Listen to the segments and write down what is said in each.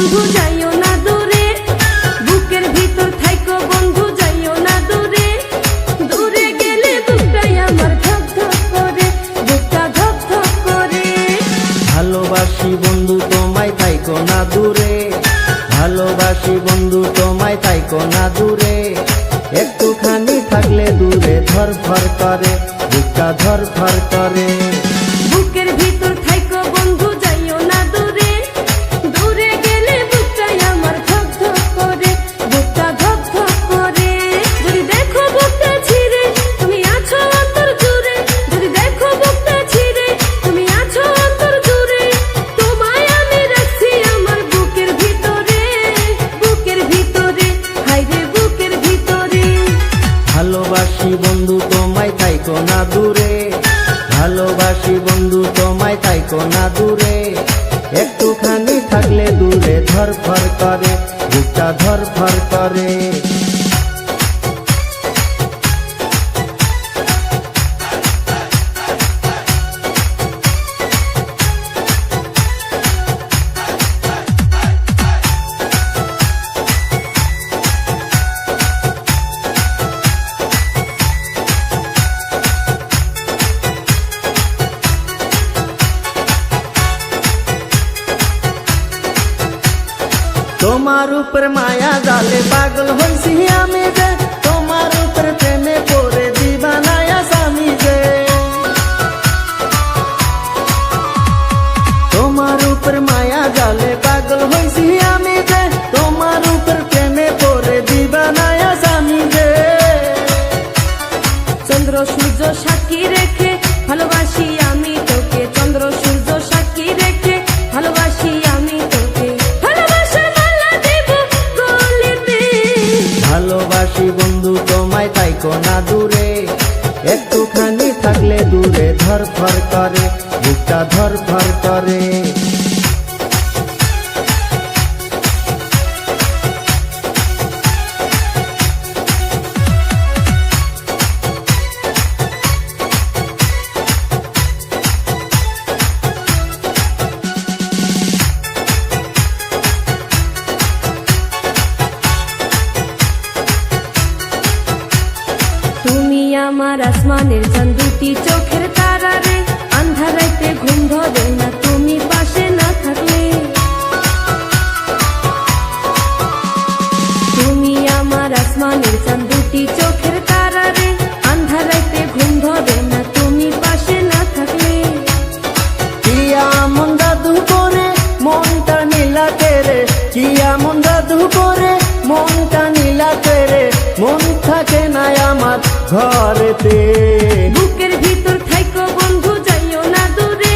বন্ধু যাইও না দূরে, বুকের ভিতর থাইকো বন্ধু যাইও না দূরে। দূরে গেলে বুকটাই আমার ধক ধক করে, বুকটা ধক ধক করে। ভালোবাসি বন্ধু তোমায় থাইকো না দূরে, ভালোবাসি বন্ধু তোমায় থাইকো না দূরে। একটুখানি থাকলে দূরে ধরফর করে, বুকটা ধরফর করে। বুকের ভিতর থাইকো বন্ধু যাইও না দূরে, দূরে গেলে বুকটাই আমার ধক ধক করে, বুকটা ধক ধক করে। যদি দেখো বুকটা ছিঁড়ে তুমি আছো অন্তর জুড়ে, যদি দেখো বুকটা ছিঁড়ে তুমি আছো অন্তর জুড়ে। তোমায় আমি রাখছি আমার বুকের ভিতরে, বুকের ভিতরে, হায়রে বুকের ভিতরে। ভালোবাসি বন্ধু তোমায় থাইকো না দূরে, ভালোবাসি বন্ধু তোমায় থাইকো না দূরে। একটুখানি থাকলে দূরে ধরফর করে, বুকটা ধরফর করে। তোমার উপর মায়া জালে পাগল হইছি আমি যে, তোমার উপর প্রেমে পড়ে দিবানায়া স্বামী যে। তোমার উপর মায়া জালে পাগল হইছি আমি যে, তোমার উপর প্রেমে পড়ে দিবানায়া স্বামী যে। চন্দ্র সূর্য সাক্ষী রেখে ভালোবাসি আমি তোকে, চন্দ্র সূর্য সাক্ষী রেখে ভালোবাসি আমি তোকে। ভালোবাসি বন্ধু তোমায় থাইকো না দূরে, একটুখানি থাকলে দূরে ধরফর করে, বুকটা ধরফর করে। তুমি আমার আসমানের চাঁদ, দুটি চোখের তারা রে। আন্ধার রাইতে ঘুম ধরে না তুমি পাশে না থাকলে। তুমি আমার আসমানের চাঁদ, দুটি চোখের তারা রে। আন্ধার রাইতে ঘুম ধরে না তুমি পাশে না থাকলে। কি এমন জাদু করে মনটা নীলাতে রে, কি এমন জাদু করে মনটা নীলাতে রে। মন থাকে না আমার ঘরেতে। বুকের ভিতর থাইকো বন্ধু যাইও না দূরে,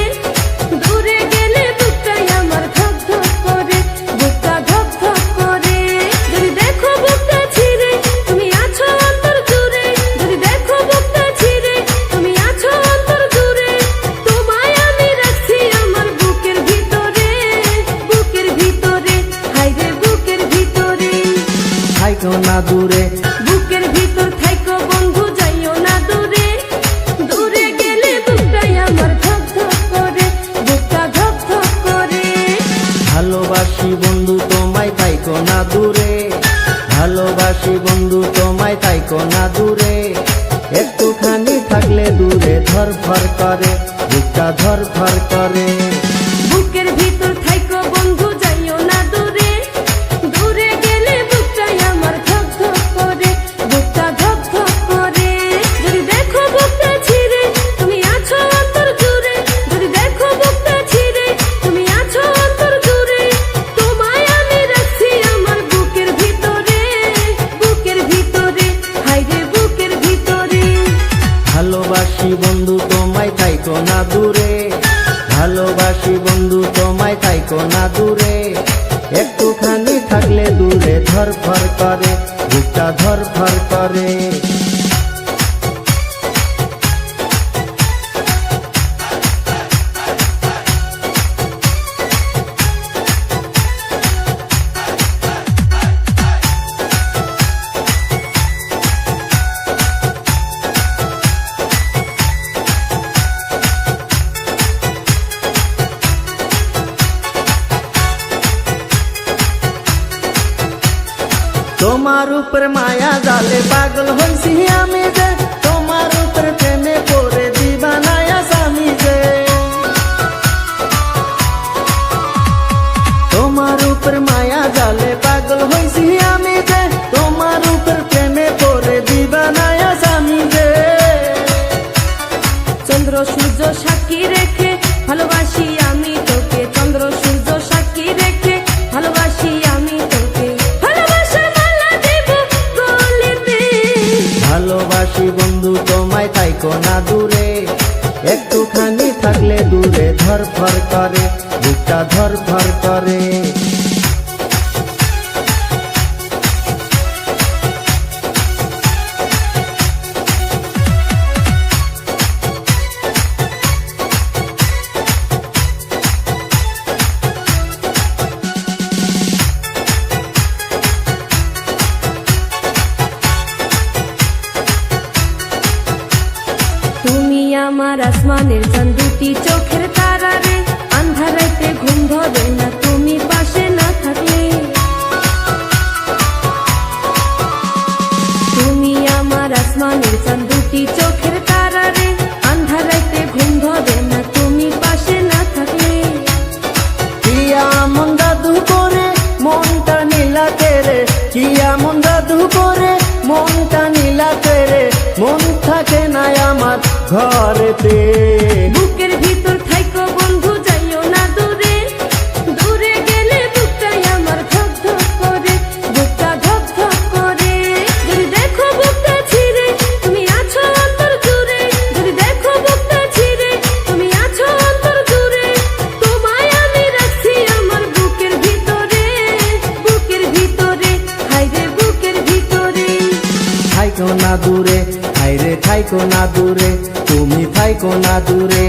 দূরে গেলে বুকটাই আমার ধক ধক করে, বুকটা ধক ধক করে। যদি দেখো বুকটা ছিঁড়ে তুমি আছো অন্তর জুড়ে, যদি দেখো বুকটা ছিঁড়ে তুমি আছো অন্তর জুড়ে। তোমায় আমি রাখছি আমার বুকের ভিতরে, বুকের ভিতরে, হায়রে বুকের ভিতরে। থাইকো না দূরে, বুকের ভিতর থাইকো বন্ধু যাইও না দূরে, দূরে গেলে বুকটাই আমার ধক ধক করে, বুকটা ধক ধক করে। ভালোবাসি বন্ধু তোমায় থাইকো না দূরে, ভালোবাসি বন্ধু তোমায় থাইকো না দূরে। একটুখানি থাকলে দূরে ধরফর করে, বুকটা ধরফর করে। বুকের ভিতর থাইকো বন্ধু যাইও না দূরে, দূরে গেলে বুকটাই আমার ধক ধক করে, বুকটা ধক ধক করে। যদি দেখো বুকটা ছিঁড়ে তুমি আছো অন্তর জুড়ে, যদি দেখো বুকটা ছিঁড়ে তুমি আছো অন্তর জুড়ে। তোমায় আমি রাখছি আমার বুকের ভিতরে, বুকের ভিতরে, হায়রে বুকের ভিতরে। ভালোবাসি বন্ধু তোমায় থাইকো না দূরে, ভালো তোমার উপর মায়া জালে পাগল হইছি আমি যে, তোমার উপর প্রেমে পড়ে দিবানায়া স্বামী যে। তোমার উপর মায়া জালে পাগল হইছি আমি যে, তোমার উপর প্রেমে পড়ে দিবানায়া স্বামী যে। চন্দ্র সূর্য সাক্ষী রেখে ভালোবাসি আমি তোকে, চন্দ্র সূর্য সাক্ষী রেখে ভালোবাসি আমি তোকে, ভালোবাসার মালা দেব গলেতে। ভালোবাসি বন্ধু তোমায় থাইকো না দূরে, একটুখানি থাকলে দূরে ধরফর করে, বুকটা ধরফর করে। তুমি আমার আসমানের চাঁদ, দুটি চোখের তারা রে, আন্ধারাইতে ঘুম ধরে না তুমি পাশে না থাকলে। তুমি আমার আসমানের চাঁদ, দুটি চোখের তারা রে, আন্ধারাইতে ঘুম ধরে না তুমি পাশে না থাকলে। কি এমন জাদু করে মনটা নীলাতে রে, কি এমন জাদু করে মনটা নীলাতে রে, মন থাকে না আমার ঘরেতে। বুকের ভিতর থাইকো বন্ধু যাইও না দূরে, দূরে গেলে বুকটাই আমার ধক ধক করে, বুকটা ধক ধক করে। যদি দেখো বুকটা ছিঁড়ে তুমি আছো অন্তর জুড়ে, যদি দেখো বুকটা ছিঁড়ে তুমি আছো অন্তর জুড়ে, তোমায় আমি রাখছি আমার বুকের ভিতরে, বুকের ভিতরে, হায়রে বুকের ভিতরে। থাইকো না দূরে, হায়রে থাইকো না দূরে, তুমি থাইকো না দূরে।